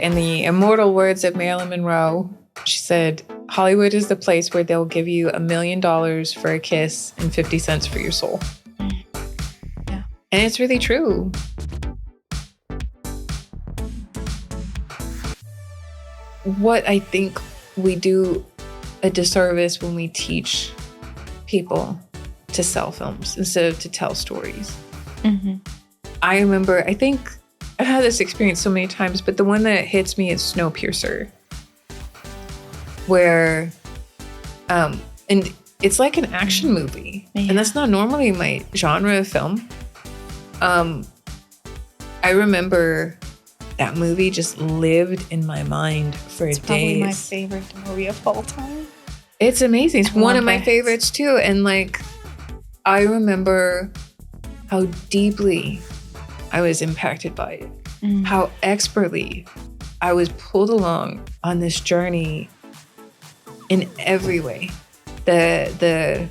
In the immortal words of Marilyn Monroe, she said, Hollywood is the place where they'll give you $1 million for a kiss and 50 cents for your soul. Yeah. And it's really true. What I think we do a disservice when we teach people to sell films instead of to tell stories. Mm-hmm. I remember, I think I've had this experience so many times, but the one that hits me is Snowpiercer, where, and it's like an action movie, and that's not normally my genre of film. I remember that movie just lived in my mind for days. It's probably my favorite movie of all time. It's amazing. It's one of my favorites too. And like, I remember how deeply I was impacted by it, how expertly I was pulled along on this journey in every way. The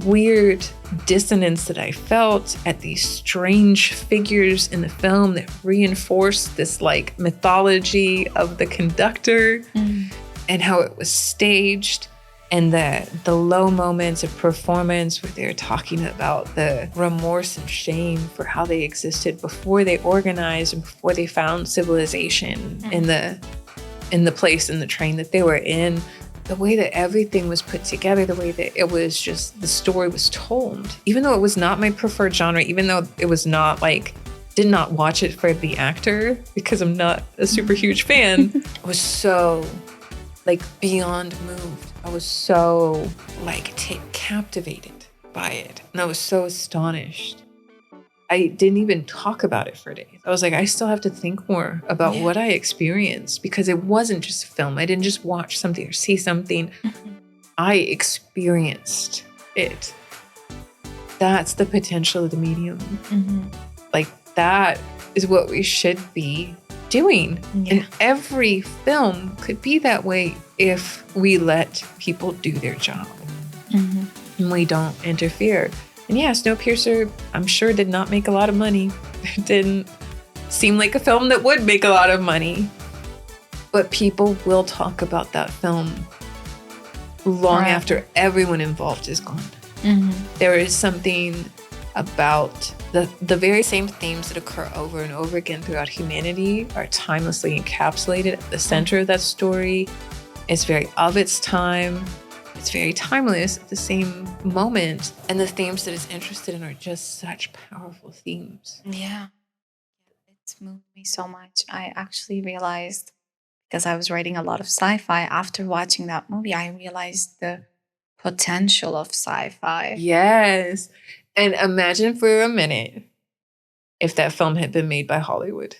weird dissonance that I felt at these strange figures in the film that reinforced this like mythology of the conductor and how it was staged, and the low moments of performance where they're talking about the remorse and shame for how they existed before they organized and before they found civilization in the place in the train that they were in. The way that everything was put together, the way that it was just, the story was told. Even though it was not my preferred genre, even though it was not like, did not watch it for the actor because I'm not a super huge fan, I was so like beyond moved. I was so like captivated by it. And I was so astonished. I didn't even talk about it for days. I was like, I still have to think more about what I experienced, because it wasn't just a film. I didn't just watch something or see something. I experienced it. That's the potential of the medium. Like, that is what we should be doing. And every film could be that way if we let people do their job and we don't interfere. And yeah, Snowpiercer, I'm sure, did not make a lot of money. It didn't seem like a film that would make a lot of money. But people will talk about that film long after everyone involved is gone. There is something about the very same themes that occur over and over again throughout humanity are timelessly encapsulated at the center of that story. It's very of its time. It's very timeless at the same moment. And the themes that it's interested in are just such powerful themes. Yeah. It's moved me so much. I actually realized, because I was writing a lot of sci-fi, after watching that movie, I realized the potential of sci-fi. Yes. And imagine for a minute if that film had been made by Hollywood.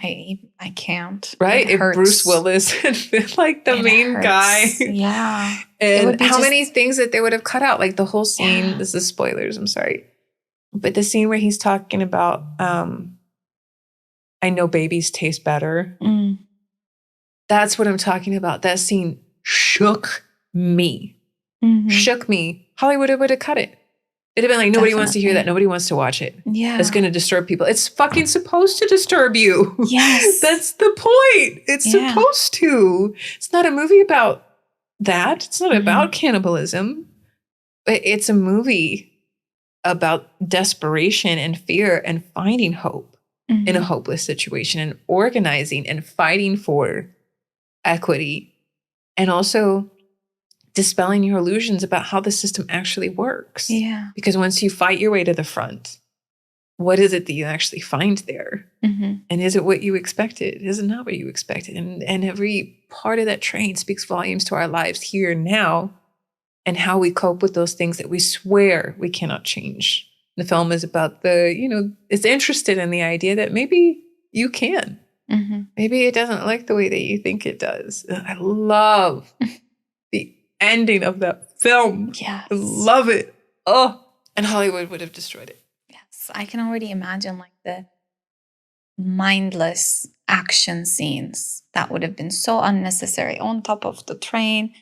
I can't. Right? If Bruce Willis had been like the main guy. Yeah. And how many things that they would have cut out. Like the whole scene, this is spoilers, I'm sorry. But the scene where he's talking about, I know babies taste better. That's what I'm talking about. That scene shook me. Shook me. Hollywood would have cut it. It'd have been like, nobody wants to hear that. Nobody wants to watch it. Yeah. It's going to disturb people. It's fucking supposed to disturb you. Yes. That's the point. It's supposed to. It's not a movie about that. It's not about cannibalism. But it's a movie about desperation and fear and finding hope in a hopeless situation and organizing and fighting for equity, and also dispelling your illusions about how the system actually works. Yeah. Because once you fight your way to the front, what is it that you actually find there? And is it what you expected? Is it not what you expected? And every part of that train speaks volumes to our lives here and now, and how we cope with those things that we swear we cannot change. The film is about it's interested in the idea that maybe you can. Maybe it doesn't like the way that you think it does. I love the ending of that film. Yes. I love it. Oh, and Hollywood would have destroyed it. Yes. I can already imagine like the mindless action scenes that would have been so unnecessary on top of the train.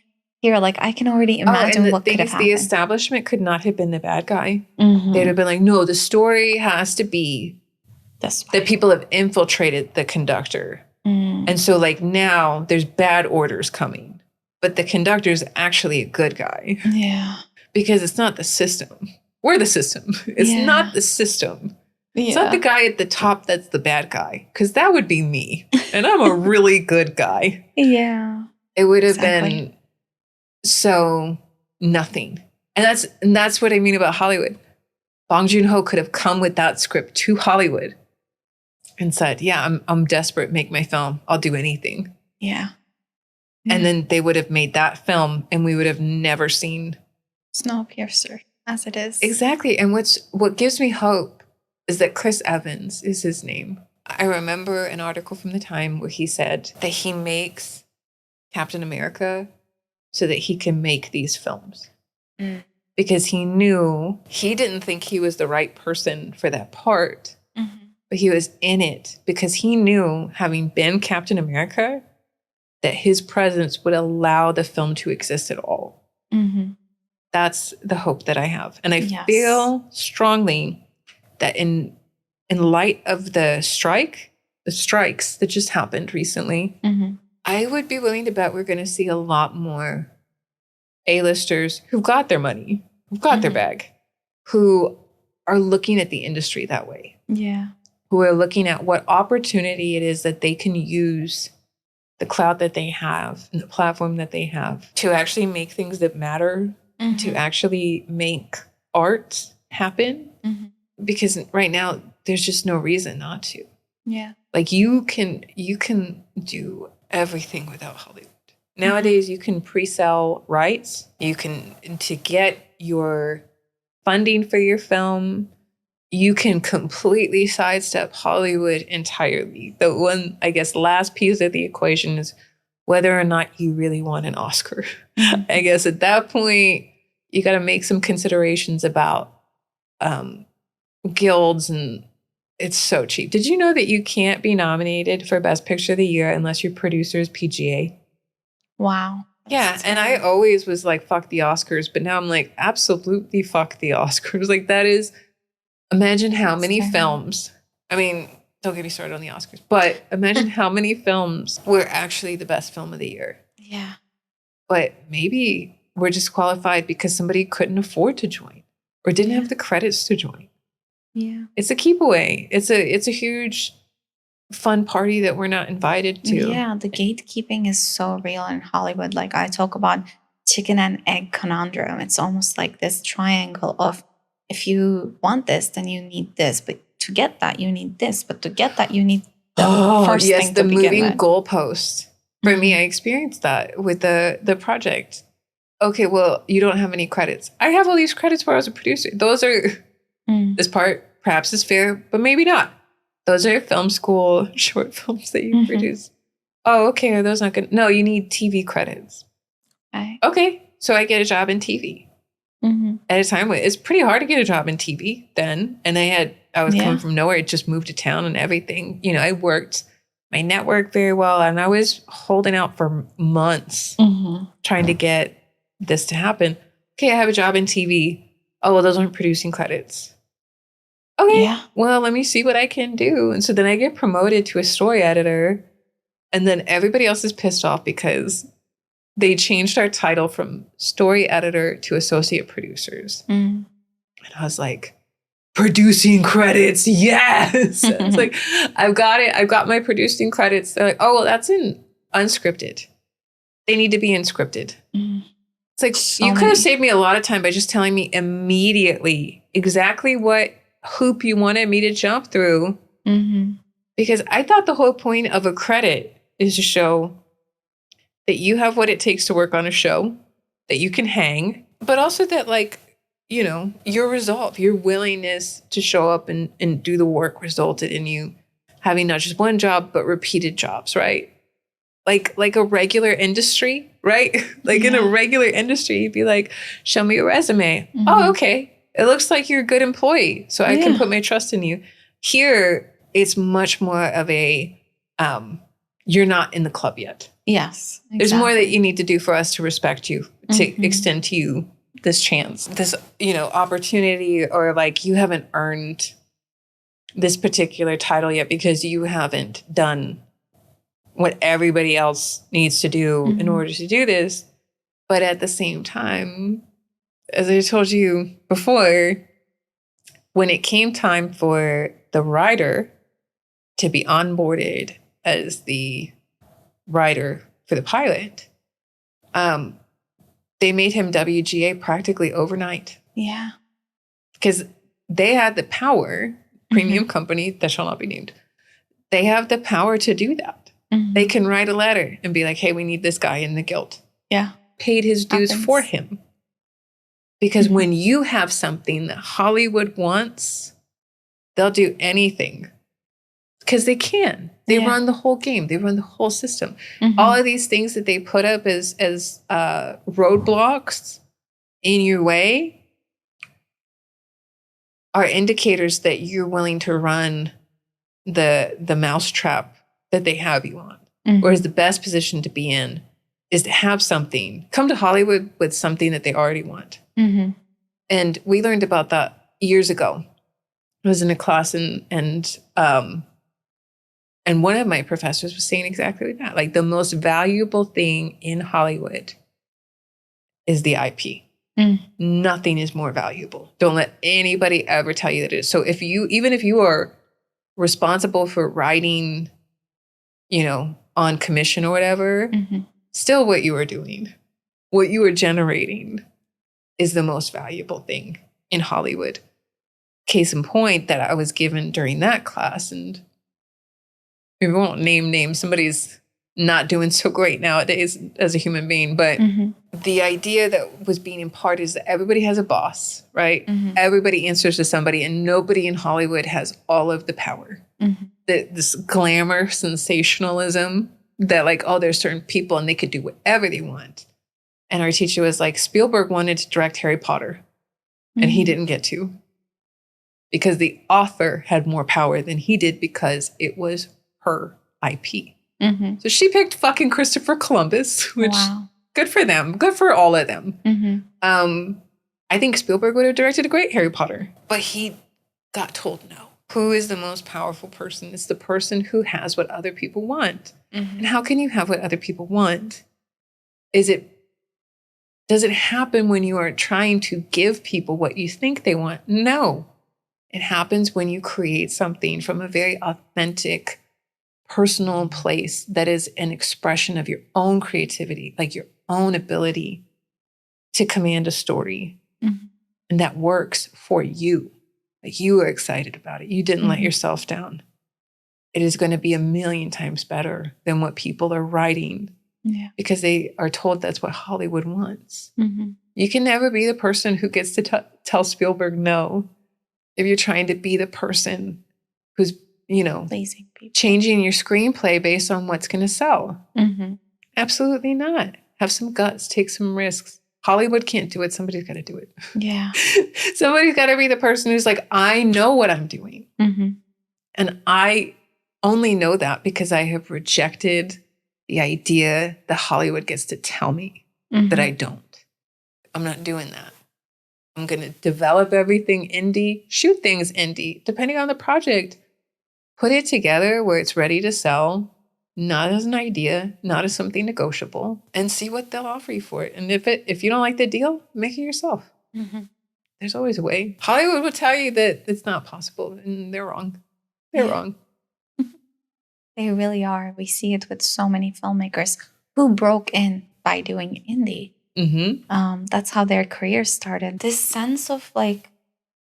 Here, like I can already imagine what could have happened. The establishment could not have been the bad guy. They'd have been like, no, the story has to be that people have infiltrated the conductor. And so like now there's bad orders coming, but the conductor is actually a good guy. Yeah. Because it's not the system. We're the system. It's not the system. It's not the guy at the top that's the bad guy. Because that would be me. And I'm a really good guy. Yeah. It would have been so nothing. And that's what I mean about Hollywood. Bong Joon-ho could have come with that script to Hollywood and said, yeah, I'm desperate. Make my film. I'll do anything. Yeah. And then they would have made that film and we would have never seen Snowpiercer as it is. Exactly. And what gives me hope is that Chris Evans is his name. I remember an article from the time where he said that he makes Captain America so that he can make these films. Because he knew he didn't think he was the right person for that part, but he was in it because he knew, having been Captain America, that his presence would allow the film to exist at all. That's the hope that I have. And I feel strongly that in light of the strikes that just happened recently, I would be willing to bet we're going to see a lot more A-listers who've got their money, who've got their bag, who are looking at the industry that way. Yeah. Who are looking at what opportunity it is that they can use the clout that they have and the platform that they have to actually make things that matter, to actually make art happen. Because right now there's just no reason not to. Yeah. Like you can do everything without Hollywood. Nowadays you can pre-sell rights. You can, to get your funding for your film, you can completely sidestep Hollywood entirely. The one, I guess, last piece of the equation is whether or not you really want an Oscar. I guess at that point, you got to make some considerations about guilds, and it's so cheap. Did you know that you can't be nominated for Best Picture of the Year unless your producer's PGA? Wow. Yeah, and I always was like, fuck the Oscars, but now I'm like, absolutely fuck the Oscars. Like that is... Imagine how many films, I mean, don't get me started on the Oscars, but imagine how many films were actually the best film of the year. Yeah. But maybe we're disqualified because somebody couldn't afford to join or didn't have the credits to join. Yeah. It's a keep away. It's a huge fun party that we're not invited to. Yeah, the gatekeeping is so real in Hollywood. Like I talk about chicken and egg conundrum. It's almost like this triangle of, if you want this, then you need this. But to get that, you need this. But to get that, you need the first thing to begin with. The moving goalpost. For me, I experienced that with the project. Okay, well, you don't have any credits. I have all these credits where I was a producer. Those are, this part perhaps is fair, but maybe not. Those are film school short films that you produce. Oh, okay, are those not good? No, you need TV credits. Okay, so I get a job in TV. At a time when it's pretty hard to get a job in TV then. And I was coming from nowhere. I just moved to town and everything. You know, I worked my network very well. And I was holding out for months trying to get this to happen. Okay, I have a job in TV. Oh, well, those aren't producing credits. Okay, well, let me see what I can do. And so then I get promoted to a story editor. And then everybody else is pissed off because they changed our title from story editor to associate producers. And I was like, producing credits, yes. It's like, I've got it. I've got my producing credits. They're like, oh, well, that's in unscripted. They need to be in scripted. It's like, you could have saved me a lot of time by just telling me immediately exactly what hoop you wanted me to jump through. Because I thought the whole point of a credit is to show that you have what it takes to work on a show, that you can hang, but also that, like, you know, your resolve, your willingness to show up and do the work resulted in you having not just one job, but repeated jobs, right? Like a regular industry, right? Like in a regular industry, you'd be like, show me your resume. Oh, okay. It looks like you're a good employee, so I can put my trust in you. Here, it's much more of a, you're not in the club yet. Yes. Exactly. There's more that you need to do for us to respect you, to extend to you this chance, this, you know, opportunity, or like you haven't earned this particular title yet because you haven't done what everybody else needs to do in order to do this. But at the same time, as I told you before, when it came time for the writer to be onboarded as the writer for the pilot, they made him WGA practically overnight. Yeah. Because they had the power, premium company that shall not be named, they have the power to do that. They can write a letter and be like, hey, we need this guy in the guild. Yeah. Paid his dues for him. Because when you have something that Hollywood wants, they'll do anything. Because they can. They run the whole game. They run the whole system. All of these things that they put up as roadblocks in your way are indicators that you're willing to run the mousetrap that they have you on. Or is the best position to be in is to have something. Come to Hollywood with something that they already want. And we learned about that years ago. I was in a class and one of my professors was saying exactly that. Like the most valuable thing in Hollywood is the IP. Nothing is more valuable. Don't let anybody ever tell you that it is. So even if you are responsible for writing, on commission or whatever, still what you are doing, what you are generating is the most valuable thing in Hollywood. Case in point that I was given during that class, and we won't name names. Somebody's not doing so great nowadays as a human being, but the idea that was being imparted is that everybody has a boss, right? Everybody answers to somebody, and nobody in Hollywood has all of the power. This glamour sensationalism that like, oh, there's certain people and they could do whatever they want. And our teacher was like, Spielberg wanted to direct Harry Potter and he didn't get to because the author had more power than he did because it was her IP. So she picked fucking Christopher Columbus, which good for them. Good for all of them. I think Spielberg would have directed a great Harry Potter, but he got told no. Who is the most powerful person? It's the person who has what other people want. And how can you have what other people want? Does it happen when you are trying to give people what you think they want? No. It happens when you create something from a very authentic, personal place that is an expression of your own creativity, like your own ability to command a story. And that works for you. Like you were excited about it. You didn't let yourself down. It is going to be 1,000,000 times better than what people are writing because they are told that's what Hollywood wants. You can never be the person who gets to tell Spielberg no if you're trying to be the person who's, changing your screenplay based on what's going to sell. Absolutely not. Have some guts. Take some risks. Hollywood can't do it. Somebody's got to do it. Yeah. Somebody's got to be the person who's like, I know what I'm doing. And I only know that because I have rejected the idea that Hollywood gets to tell me that I don't. I'm not doing that. I'm going to develop everything indie, shoot things indie, depending on the project. Put it together where it's ready to sell, not as an idea, not as something negotiable, and see what they'll offer you for it. And if you don't like the deal, make it yourself. There's always a way. Hollywood will tell you that it's not possible, and they're wrong. They're wrong. They really are. We see it with so many filmmakers who broke in by doing indie. That's how their careers started. This sense of like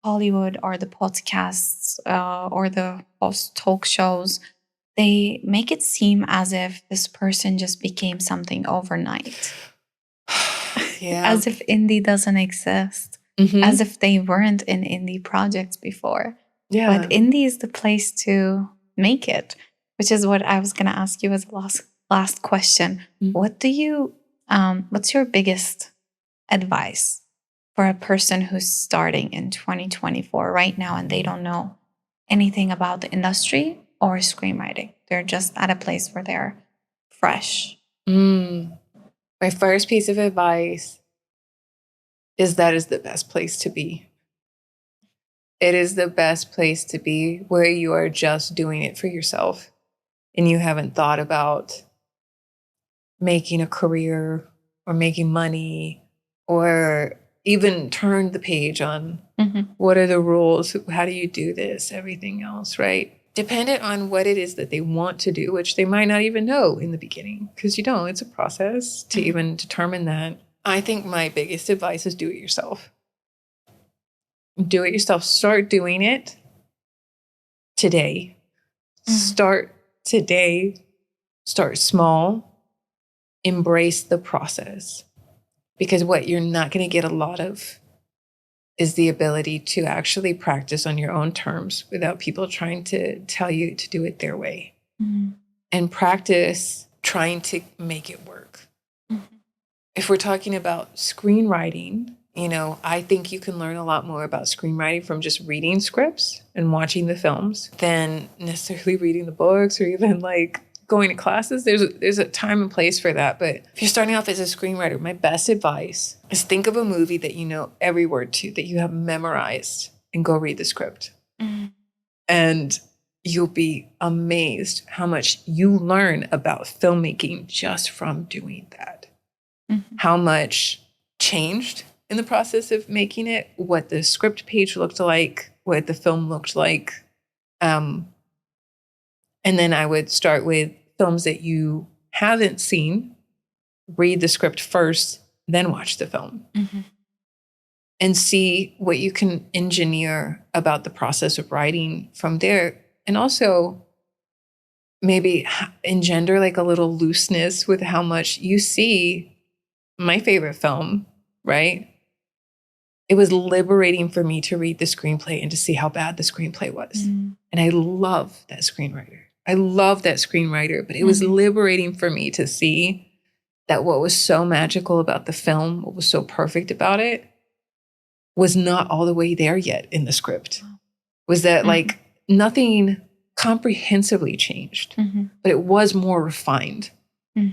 Hollywood or the podcasts or the host talk shows, they make it seem as if this person just became something overnight. As if indie doesn't exist. As if they weren't in indie projects before. But indie is the place to make it, which is what I was going to ask you as a last question. What's your biggest advice for a person who's starting in 2024 right now and they don't know anything about the industry or screenwriting? They're just at a place where they're fresh. My first piece of advice is that is the best place to be. It is the best place to be, where you are just doing it for yourself and you haven't thought about making a career or making money or even turned the page on what are the rules, how do you do this, everything else, right? Dependent on what it is that they want to do, which they might not even know in the beginning, because you don't. It's a process to even determine that. I think my biggest advice is do it yourself. Do it yourself. Start doing it today. Start today. Start small. Embrace the process. Because what you're not going to get a lot of is the ability to actually practice on your own terms without people trying to tell you to do it their way. And practice trying to make it work. If we're talking about screenwriting, you know, I think you can learn a lot more about screenwriting from just reading scripts and watching the films than necessarily reading the books or even like going to classes. There's a time and place for that. But if you're starting off as a screenwriter, my best advice is think of a movie that you know every word to, that you have memorized, and go read the script. And you'll be amazed how much you learn about filmmaking just from doing that. How much changed in the process of making it, what the script page looked like, what the film looked like. And then I would start with films that you haven't seen, read the script first, then watch the film. And see what you can engineer about the process of writing from there. And also maybe engender like a little looseness with how much you see. My favorite film, right? It was liberating for me to read the screenplay and to see how bad the screenplay was. And I love that screenwriter. But it was liberating for me to see that what was so magical about the film, what was so perfect about it, was not all the way there yet in the script. Was that like nothing comprehensively changed, but it was more refined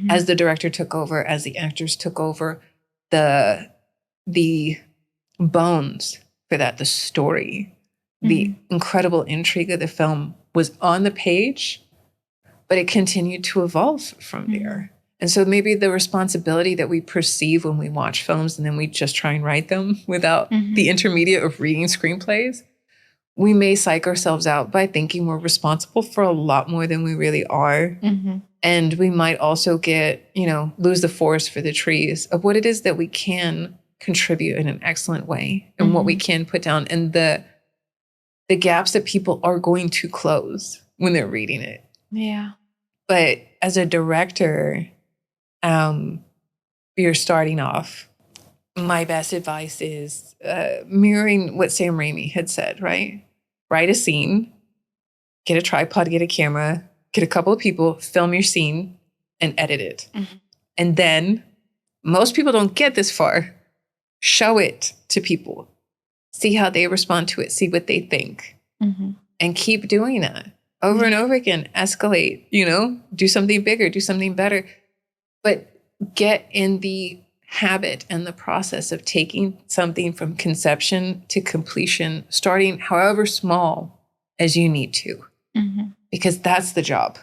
as the director took over, as the actors took over, the bones for that, the story, the incredible intrigue of the film was on the page, but it continued to evolve from there. And so maybe the responsibility that we perceive when we watch films and then we just try and write them without the intermediate of reading screenplays, we may psych ourselves out by thinking we're responsible for a lot more than we really are. And we might also get, lose the forest for the trees of what it is that we can contribute in an excellent way and what we can put down and the gaps that people are going to close when they're reading it. Yeah. But as a director, you're starting off, my best advice is mirroring what Sam Raimi had said, right? Write a scene, get a tripod, get a camera, get a couple of people, film your scene, and edit it. And then, most people don't get this far. Show it to people. See how they respond to it. See what they think. And keep doing that over and over again. Escalate, do something bigger, do something better. But get in the habit and the process of taking something from conception to completion, starting however small as you need to, because that's the job.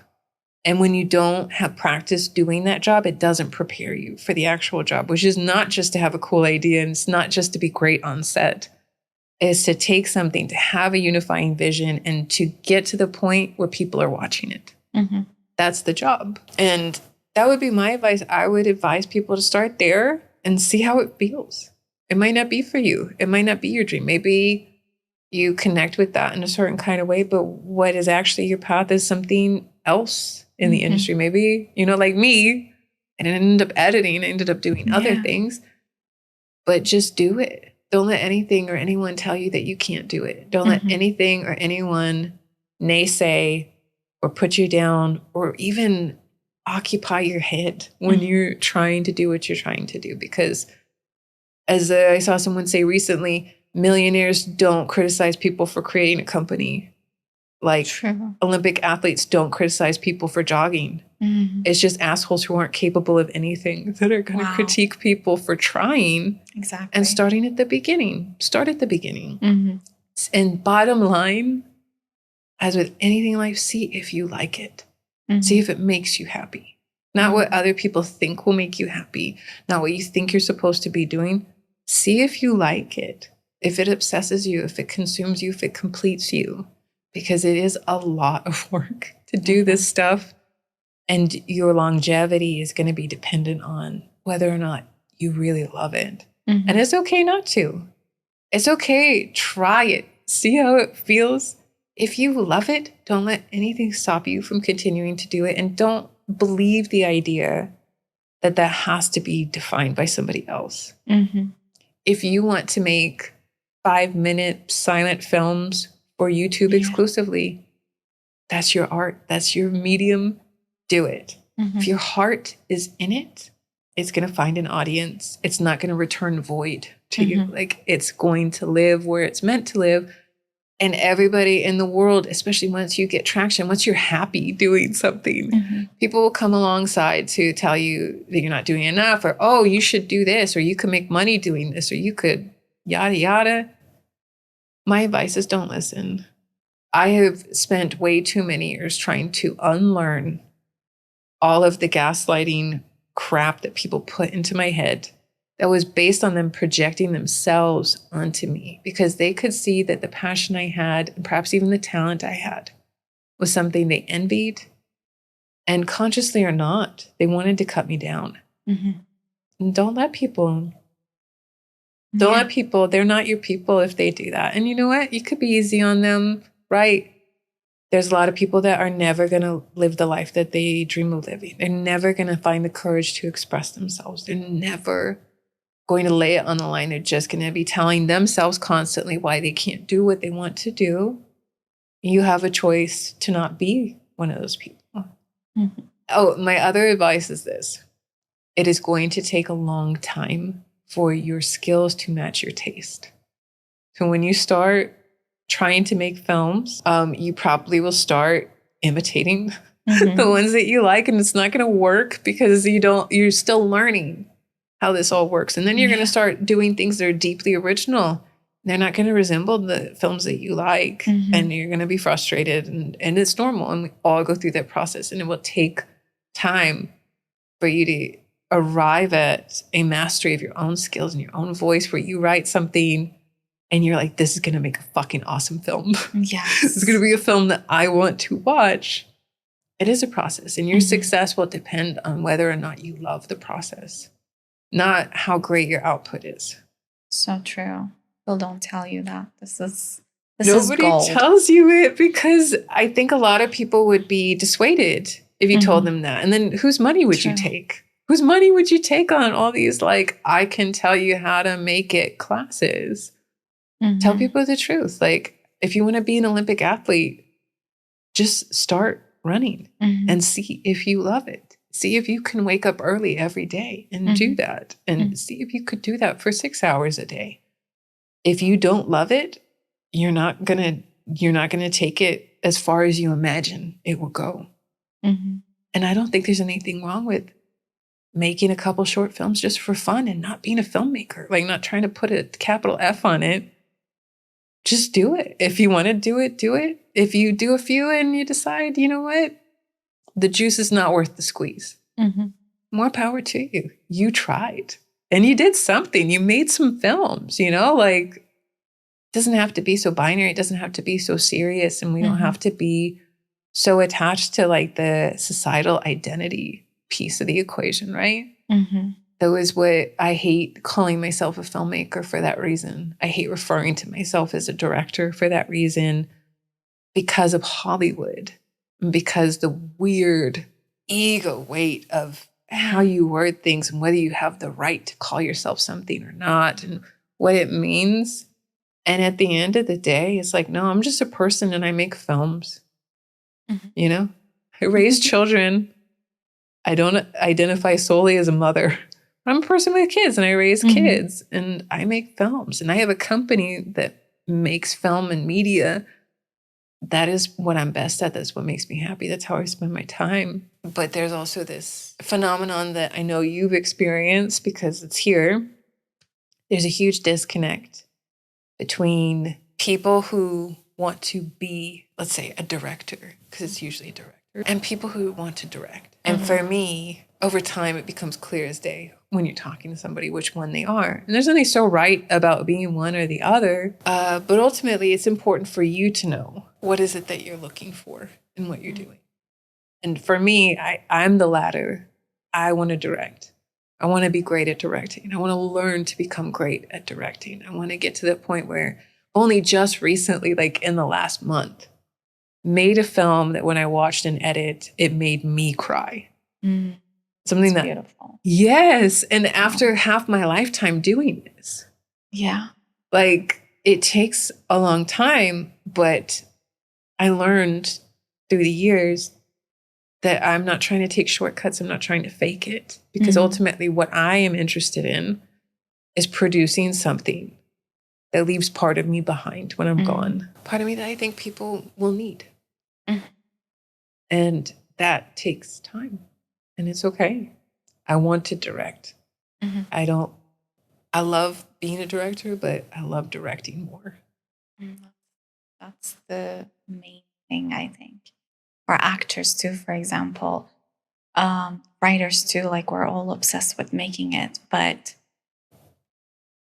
And when you don't have practice doing that job, it doesn't prepare you for the actual job, which is not just to have a cool idea and it's not just to be great on set. It's to take something, to have a unifying vision and to get to the point where people are watching it. That's the job. And that would be my advice. I would advise people to start there and see how it feels. It might not be for you. It might not be your dream. Maybe you connect with that in a certain kind of way, but what is actually your path is something else in the industry. Maybe, like me, and I ended up editing, I ended up doing other things, but just do it. Don't let anything or anyone tell you that you can't do it. Don't let anything or anyone naysay or put you down or even occupy your head when you're trying to do what you're trying to do. Because as I saw someone say recently, millionaires don't criticize people for creating a company. Like Olympic athletes don't criticize people for jogging. It's just assholes who aren't capable of anything that are going to critique people for trying. Exactly. And starting at the beginning. Start at the beginning. And bottom line, as with anything in life, see if you like it. See if it makes you happy. Not what other people think will make you happy, not what you think you're supposed to be doing. See if you like it, if it obsesses you, if it consumes you, if it completes you, because it is a lot of work to do this stuff. And your longevity is going to be dependent on whether or not you really love it. And it's okay not to. It's okay. Try it. See how it feels. If you love it, don't let anything stop you from continuing to do it. And don't believe the idea that that has to be defined by somebody else. If you want to make 5-minute silent films for YouTube exclusively, that's your art. That's your medium. Do it. If your heart is in it, it's going to find an audience. It's not going to return void to you. Like, it's going to live where it's meant to live. And everybody in the world, especially once you get traction, once you're happy doing something, people will come alongside to tell you that you're not doing enough, or, oh, you should do this, or you could make money doing this, or you could yada, yada. My advice is don't listen. I have spent way too many years trying to unlearn all of the gaslighting crap that people put into my head that was based on them projecting themselves onto me, because they could see that the passion I had, and perhaps even the talent I had, was something they envied. And consciously or not, they wanted to cut me down. And don't let people, they're not your people if they do that. And you know what? You could be easy on them, right? There's a lot of people that are never going to live the life that they dream of living. They're never going to find the courage to express themselves. They're never going to lay it on the line. They're just going to be telling themselves constantly why they can't do what they want to do. You have a choice to not be one of those people. Oh, my other advice is this. It is going to take a long time for your skills to match your taste. So when you start trying to make films, you probably will start imitating the ones that you like, and it's not going to work because you're still learning how this all works. And then you're going to start doing things that are deeply original. They're not going to resemble the films that you like, and you're going to be frustrated, and it's normal. And we all go through that process, and it will take time for you to arrive at a mastery of your own skills and your own voice, where you write something and you're like, this is going to make a fucking awesome film. Yes. It's going to be a film that I want to watch. It is a process, and your success will depend on whether or not you love the process, not how great your output is. So true. People don't tell you that. This is Nobody gold. tells you it, because I think a lot of people would be dissuaded if you told them that. And then whose money would you take? Whose money would you take on all these, like, I can tell you how to make it classes? Tell people the truth. Like, if you want to be an Olympic athlete, just start running and see if you love it. See if you can wake up early every day and do that, and see if you could do that for 6 hours a day. If you don't love it, you're not gonna take it as far as you imagine it will go. And I don't think there's anything wrong with making a couple short films just for fun and not being a filmmaker, like not trying to put a capital F on it. Just do it. If you want to do it, do it. If you do a few and you decide, you know what, the juice is not worth the squeeze, more power to you. You tried and you did something. You made some films, like, it doesn't have to be so binary. It doesn't have to be so serious. And we don't have to be so attached to, like, the societal identity piece of the equation, right? That was what I hate calling myself a filmmaker for that reason. I hate referring to myself as a director for that reason, because of Hollywood, and because the weird ego weight of how you word things and whether you have the right to call yourself something or not, and what it means. And at the end of the day, it's like, no, I'm just a person and I make films. I raise children. I don't identify solely as a mother. I'm a person with kids, and I raise kids, and I make films, and I have a company that makes film and media. That is what I'm best at. That's what makes me happy. That's how I spend my time. But there's also this phenomenon that I know you've experienced because it's here. There's a huge disconnect between people who want to be, let's say, a director, because it's usually a director, and people who want to direct. And for me, over time, it becomes clear as day when you're talking to somebody which one they are. And there's nothing so right about being one or the other. But ultimately, it's important for you to know what is it that you're looking for in what you're doing. And for me, I'm the latter. I want to direct. I want to be great at directing. I want to learn to become great at directing. I want to get to the point where only just recently, like in the last month, made a film that when I watched an edit, it made me cry. Something that's beautiful. Yes. And after half my lifetime doing this. Yeah. Like, it takes a long time, but I learned through the years that I'm not trying to take shortcuts. I'm not trying to fake it. Because ultimately what I am interested in is producing something that leaves part of me behind when I'm gone. Part of me that I think people will need. And that takes time. And it's okay. I want to direct. I love being a director, but I love directing more. That's the main thing, I think. For actors too, for example, writers too, like we're all obsessed with making it, but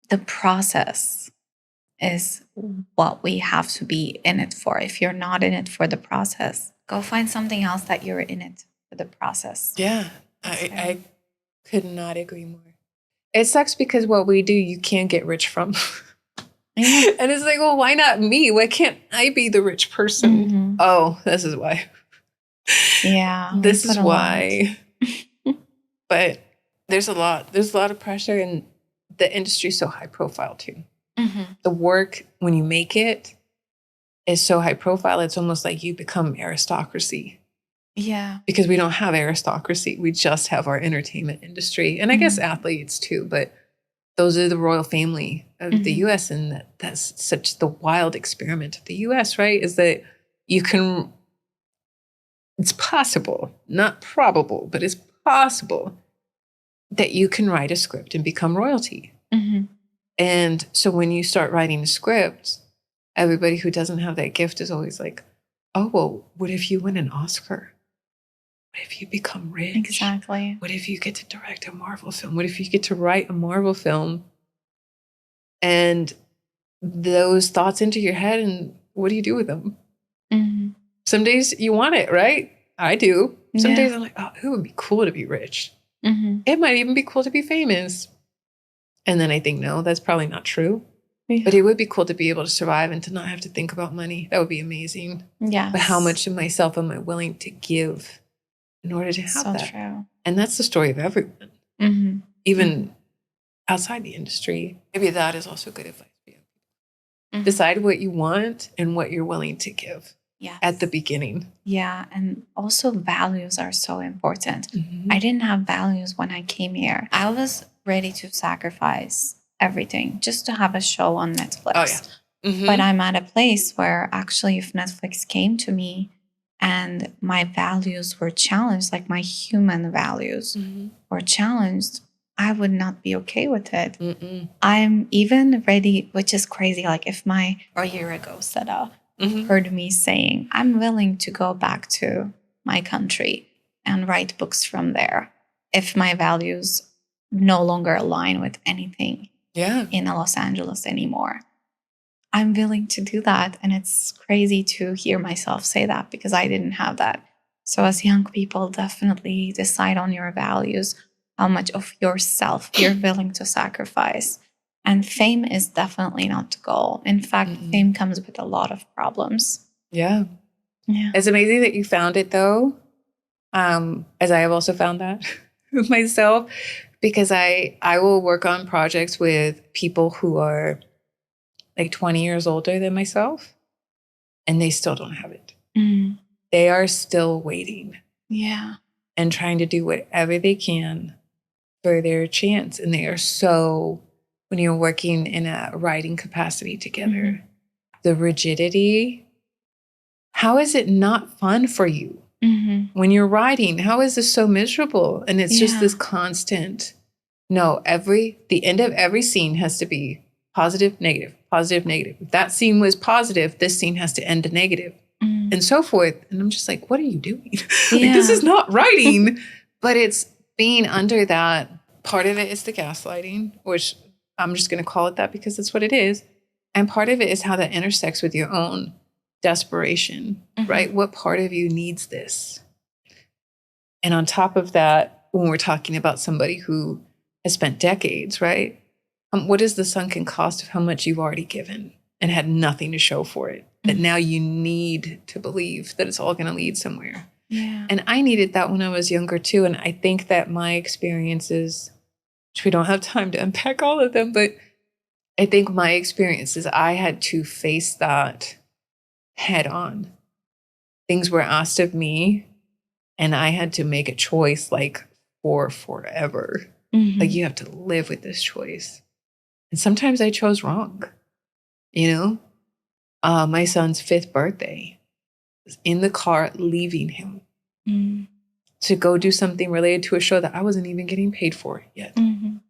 the process is what we have to be in it for. If you're not in it for the process, go find something else that you're in it for the process. Yeah, I could not agree more. It sucks because what we do, you can't get rich from. And it's like, well, why not me? Why can't I be the rich person? Oh, this is why. Yeah. This is why. But there's a lot of pressure, and the industry's so high profile too. The work, when you make it, is so high profile, it's almost like you become aristocracy. Yeah. Because we don't have aristocracy. We just have our entertainment industry. And I guess athletes too, but those are the royal family of the US. And that's such the wild experiment of the US, right? Is that it's possible, not probable, but it's possible that you can write a script and become royalty. And so when you start writing a script, everybody who doesn't have that gift is always like, oh, well, what if you win an Oscar? What if you become rich? Exactly. What if you get to direct a Marvel film? What if you get to write a Marvel film? And those thoughts enter your head, and what do you do with them? Some days you want it, right? I do. Some days I'm like, oh, it would be cool to be rich. It might even be cool to be famous. And then I think, no, that's probably not true. But it would be cool to be able to survive and to not have to think about money. That would be amazing. Yeah. But how much of myself am I willing to give in order to have that? True. And that's the story of everyone. Even outside the industry. Maybe that is also good advice for you. Decide what you want and what you're willing to give at the beginning. Yeah. And also values are so important. I didn't have values when I came here. I was ready to sacrifice everything just to have a show on Netflix. Oh, yeah. But I'm at a place where actually if Netflix came to me and my values were challenged, like my human values were challenged, I would not be okay with it. I'm even ready, which is crazy. Like if a year ago, Seda heard me saying, I'm willing to go back to my country and write books from there if my values no longer align with anything in Los Angeles anymore. I'm willing to do that. And it's crazy to hear myself say that because I didn't have that. So as young people, definitely decide on your values, how much of yourself you're willing to sacrifice. And fame is definitely not the goal. In fact, fame comes with a lot of problems. Yeah. It's amazing that you found it though. As I have also found that myself, because I will work on projects with people who are like 20 years older than myself, and they still don't have it. They are still waiting. Yeah. And trying to do whatever they can for their chance. And they are so, when you're working in a writing capacity together, the rigidity, how is it not fun for you? When you're writing, how is this so miserable? And it's just this constant, no, the end of every scene has to be positive, negative, positive, negative. If that scene was positive, this scene has to end negative, and so forth. And I'm just like, what are you doing? Like, this is not writing. But it's being under that. Part of it is the gaslighting, which I'm just going to call it that because it's what it is. And part of it is how that intersects with your own desperation, right? What part of you needs this? And on top of that, when we're talking about somebody who has spent decades, right? What is the sunken cost of how much you've already given and had nothing to show for it? That now you need to believe that it's all going to lead somewhere. Yeah. And I needed that when I was younger too. And I think that my experiences, which we don't have time to unpack all of them, but I think my experiences, I had to face that head on. Things were asked of me and I had to make a choice like for forever. Like you have to live with this choice. And sometimes I chose wrong, you know? My son's 5th birthday, I was in the car leaving him to go do something related to a show that I wasn't even getting paid for yet. And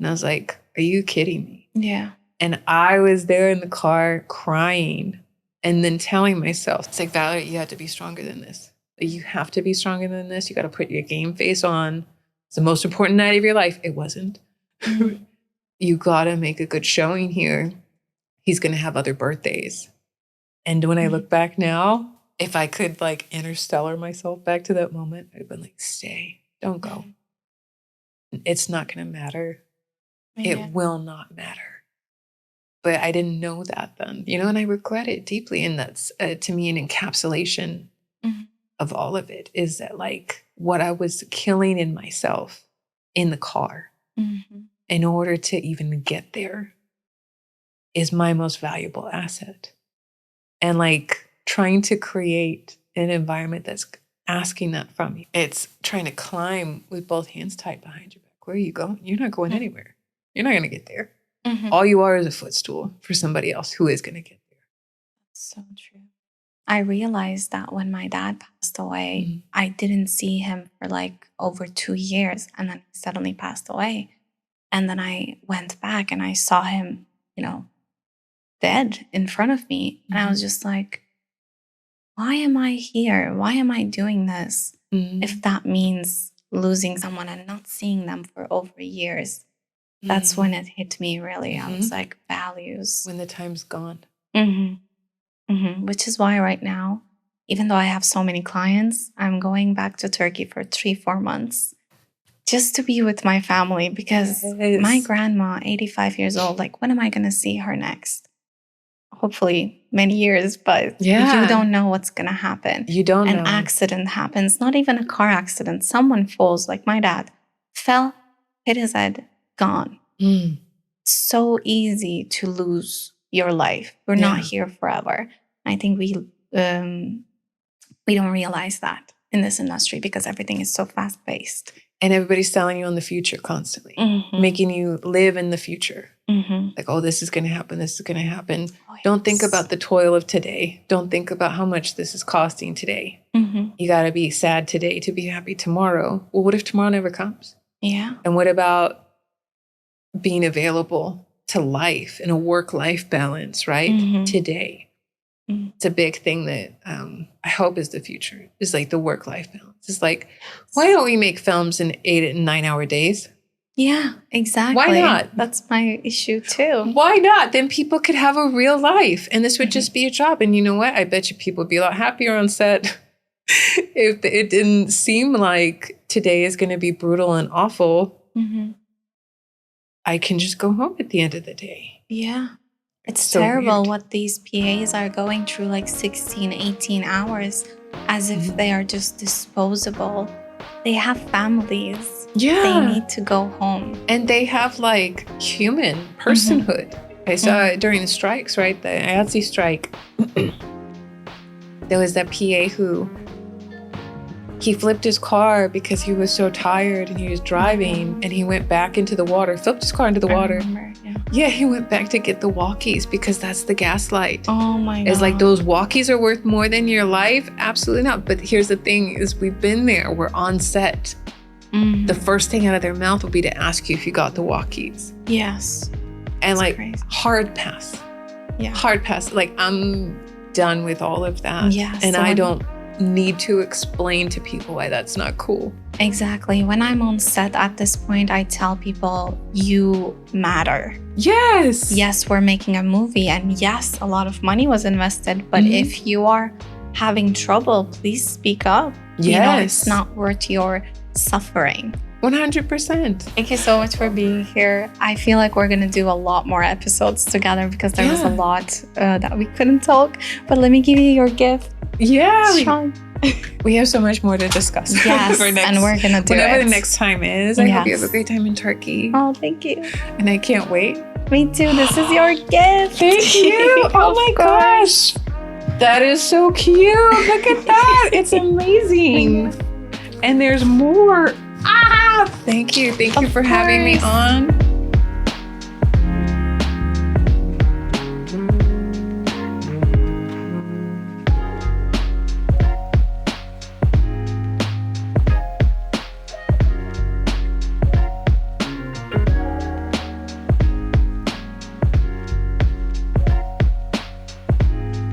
I was like, are you kidding me? Yeah. And I was there in the car crying and then telling myself, it's like, Valerie, you have to be stronger than this. You have to be stronger than this. You got to put your game face on. It's the most important night of your life. It wasn't. You got to make a good showing here. He's going to have other birthdays. And when I look back now, if I could like interstellar myself back to that moment, I'd been like, stay, don't go. It's not going to matter. It will not matter. But I didn't know that then, you know, and I regret it deeply. And that's to me an encapsulation of all of it, is that like what I was killing in myself in the car in order to even get there is my most valuable asset. And like trying to create an environment that's asking that from you. It's trying to climb with both hands tied behind your back. Where are you going? You're not going anywhere. You're not going to get there. All you are is a footstool for somebody else who is going to get there. So true. I realized that when my dad passed away, I didn't see him for like over 2 years, and then he suddenly passed away. And then I went back and I saw him, you know, dead in front of me. And I was just like, why am I here? Why am I doing this? If that means losing someone and not seeing them for over years. That's when it hit me really. I was like, values. When the time's gone. Which is why right now, even though I have so many clients, I'm going back to Turkey for 3-4 months just to be with my family, because my grandma, 85 years old, like, when am I going to see her next? Hopefully many years, but you don't know what's going to happen. You don't know. An accident happens, not even a car accident. Someone falls, like my dad, fell, hit his head, gone. So easy to lose your life. We're not here forever. I think we don't realize that in this industry because everything is so fast-paced. And everybody's selling you on the future constantly, making you live in the future. Like, oh, this is going to happen. This is going to happen. Oh, yes. Don't think about the toil of today. Don't think about how much this is costing today. You got to be sad today to be happy tomorrow. Well, what if tomorrow never comes? Yeah. And what about being available to life and a work-life balance, right? Today. It's a big thing that I hope is the future, is like the work-life balance. It's like, why don't we make films in 8 and 9 hour days? Yeah, exactly. Why not? That's my issue too. Why not? Then people could have a real life and this would just be a job. And you know what? I bet you people would be a lot happier on set if it didn't seem like today is going to be brutal and awful. I can just go home at the end of the day. Yeah. It's so terrible weird. What these PAs are going through, like 16, 18 hours, as if they are just disposable. They have families. Yeah. They need to go home. And they have like human personhood. I saw it during the strikes, right? The IATSE strike. There was that PA who, he flipped his car because he was so tired and he was driving and he went back into the water, flipped his car into the water. Yeah, he went back to get the walkies because that's the gaslight. Oh my God. It's like, those walkies are worth more than your life? Absolutely not. But here's the thing is, we've been there. We're on set. The first thing out of their mouth will be to ask you if you got the walkies. Yes. And that's like crazy. Hard pass. hard pass. Like, I'm done with all of that. Yes. And I don't need to explain to people why that's not cool. Exactly. When I'm on set at this point, I tell people, you matter. Yes. Yes, we're making a movie, and yes, a lot of money was invested, but if you are having trouble, please speak up. Yes. You know, it's not worth your suffering. 100%. Thank you so much for being here. I feel like we're going to do a lot more episodes together because there was a lot that we couldn't talk. But let me give you your gift. Yeah. We have so much more to discuss. Yes, and we're going to do whatever the next time is. I hope you have a great time in Turkey. Oh, thank you. And I can't wait. Me too. This is your gift. Thank you. Oh my gosh. That is so cute. Look at that. It's amazing. And there's more. Thank you. Thank you for having me on.